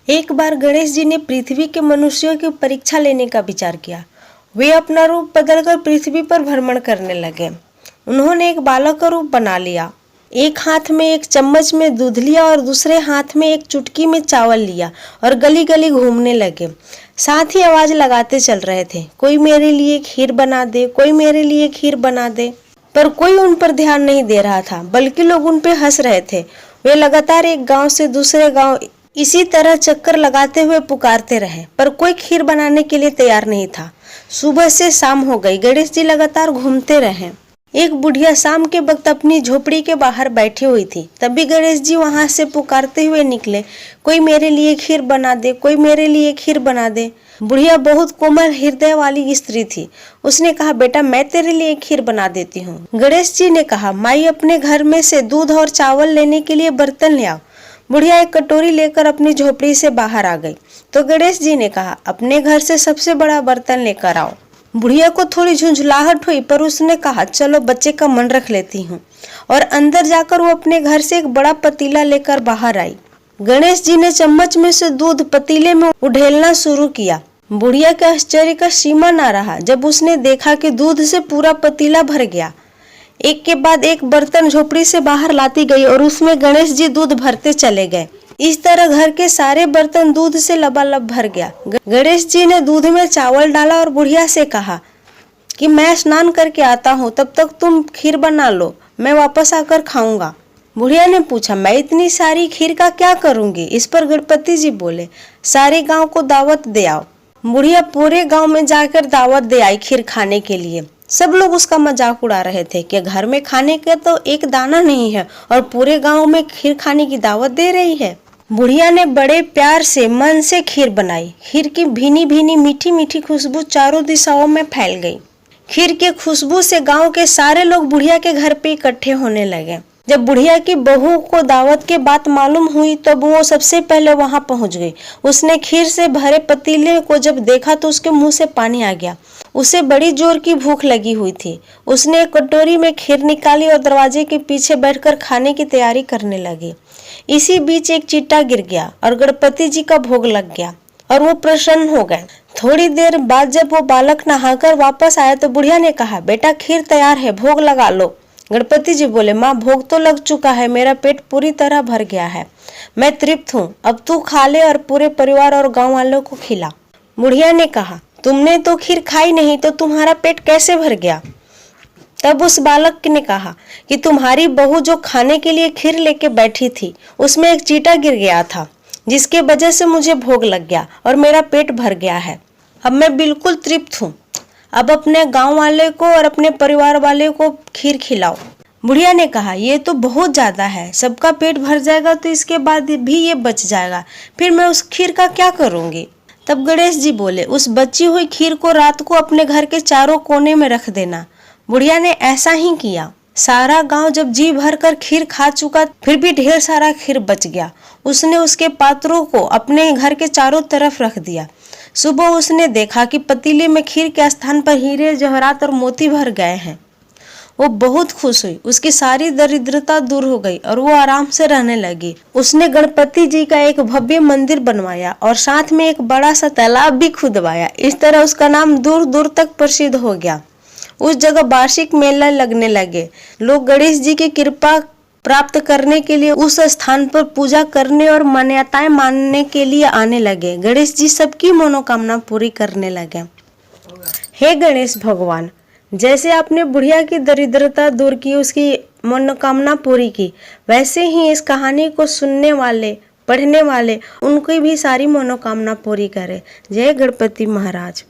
एक बार गणेश जी ने पृथ्वी के मनुष्यों की परीक्षा लेने का विचार किया। वे अपना रूप बदलकर पृथ्वी पर भ्रमण करने लगे। उन्होंने एक बालक का रूप बना लिया। एक हाथ में एक चम्मच में दूध लिया और दूसरे हाथ में एक चुटकी में चावल लिया और गली गली घूमने लगे। साथ ही आवाज लगाते चल रहे थे, कोई मेरे लिए खीर बना दे, कोई मेरे लिए खीर बना दे। पर कोई उन पर ध्यान नहीं दे रहा था, बल्कि लोग उन पर हंस रहे थे। वे लगातार एक गांव से दूसरे गांव इसी तरह चक्कर लगाते हुए पुकारते रहे, पर कोई खीर बनाने के लिए तैयार नहीं था। सुबह से शाम हो गई, गणेश जी लगातार घूमते रहे। एक बुढ़िया शाम के वक्त अपनी झोपड़ी के बाहर बैठी हुई थी। तभी गणेश जी वहां से पुकारते हुए निकले, कोई मेरे लिए खीर बना दे, कोई मेरे लिए खीर बना दे। बुढ़िया बहुत कोमल हृदय वाली स्त्री थी। उसने कहा, बेटा मैं तेरे लिए खीर बना देती हूँ। गणेश जी ने कहा, माई अपने घर में से दूध और चावल लेने के लिए बर्तन ले आओ। बुढ़िया एक कटोरी लेकर अपनी झोपड़ी से बाहर आ गई। तो गणेश जी ने कहा, अपने घर से सबसे बड़ा बर्तन लेकर आओ। बुढ़िया को थोड़ी झुंझलाहट हुई, पर उसने कहा, चलो बच्चे का मन रख लेती हूँ। और अंदर जाकर वो अपने घर से एक बड़ा पतीला लेकर बाहर आई। गणेश जी ने चम्मच में से दूध पतीले में उड़ेलना शुरू किया। बुढ़िया के आश्चर्य का सीमा न रहा जब उसने देखा कि दूध से पूरा पतीला भर गया। एक के बाद एक बर्तन झोपड़ी से बाहर लाती गई और उसमें गणेश जी दूध भरते चले गए। इस तरह घर के सारे बर्तन दूध से लबालब भर गया। गणेश जी ने दूध में चावल डाला और बुढ़िया से कहा कि मैं स्नान करके आता हूँ, तब तक तुम खीर बना लो, मैं वापस आकर खाऊंगा। बुढ़िया ने पूछा, मैं इतनी सारी खीर का क्या करूंगी? इस पर गणपति जी बोले, सारे गांव को दावत दे आओ। बुढ़िया पूरे गांव में जाकर दावत दे आई खीर खाने के लिए। सब लोग उसका मजाक उड़ा रहे थे कि घर में खाने का तो एक दाना नहीं है और पूरे गांव में खीर खाने की दावत दे रही है। बुढ़िया ने बड़े प्यार से मन से खीर बनाई। खीर की भीनी भीनी मीठी मीठी खुशबू चारों दिशाओं में फैल गई। खीर की खुशबू से गांव के सारे लोग बुढ़िया के घर पे इकट्ठे होने लगे। जब बुढ़िया की बहू को दावत के बात मालूम हुई तब वो सबसे पहले वहां पहुंच गई। उसने खीर से भरे पतीले को जब देखा तो उसके मुंह से पानी आ गया। उसे बड़ी जोर की भूख लगी हुई थी। उसने एक कटोरी में खीर निकाली और दरवाजे के पीछे बैठकर खाने की तैयारी करने लगी। इसी बीच एक चींटा गिर गया और गणपति जी का भोग लग गया और वो प्रसन्न हो गए। थोड़ी देर बाद जब वो बालक नहाकर वापस आया तो बुढ़िया ने कहा, बेटा खीर तैयार है, भोग लगा लो। गणपति जी बोले, माँ भोग तो लग चुका है, मेरा पेट पूरी तरह भर गया है, मैं तृप्त हूँ, अब तू खा ले और पूरे परिवार और गाँव वालों को खिला। बुढ़िया ने कहा, तुमने तो खीर खाई नहीं तो तुम्हारा पेट कैसे भर गया? तब उस बालक ने कहा कि तुम्हारी बहू जो खाने के लिए खीर लेके बैठी थी उसमें एक चींटा गिर गया था, जिसके वजह से मुझे भोग लग गया और मेरा पेट भर गया है। अब मैं बिल्कुल तृप्त हूँ। अब अपने गांव वाले को और अपने परिवार वाले को खीर खिलाओ। बुढ़िया ने कहा, ये तो बहुत ज्यादा है, सबका पेट भर जाएगा तो इसके बाद भी ये बच जाएगा, फिर मैं उस खीर का क्या करूँगी? तब गणेश जी बोले, उस बची हुई खीर को रात को अपने घर के चारों कोने में रख देना। बुढ़िया ने ऐसा ही किया। सारा गांव जब जी भर कर खीर खा चुका फिर भी ढेर सारा खीर बच गया। उसने उसके पात्रों को अपने घर के चारों तरफ रख दिया। सुबह उसने देखा कि पतीले में खीर के स्थान पर हीरे जवाहरात और मोती भर गए हैं। वो बहुत खुश हुई, उसकी सारी दरिद्रता दूर हो गई और वो आराम से रहने लगी। उसने गणपति जी का एक भव्य मंदिर बनवाया और साथ में एक बड़ा सा तालाब भी खुदवाया। इस तरह उसका नाम दूर दूर तक प्रसिद्ध हो गया। उस जगह वार्षिक मेला लगने लगे। लोग गणेश जी की कृपा प्राप्त करने के लिए उस स्थान पर पूजा करने और मान्यताएं मानने के लिए आने लगे। गणेश जी सबकी मनोकामना पूरी करने लगे। हे गणेश भगवान, जैसे आपने बुढ़िया की दरिद्रता दूर की, उसकी मनोकामना पूरी की, वैसे ही इस कहानी को सुनने वाले, पढ़ने वाले, उनकी भी सारी मनोकामना पूरी करे। जय गणपति महाराज।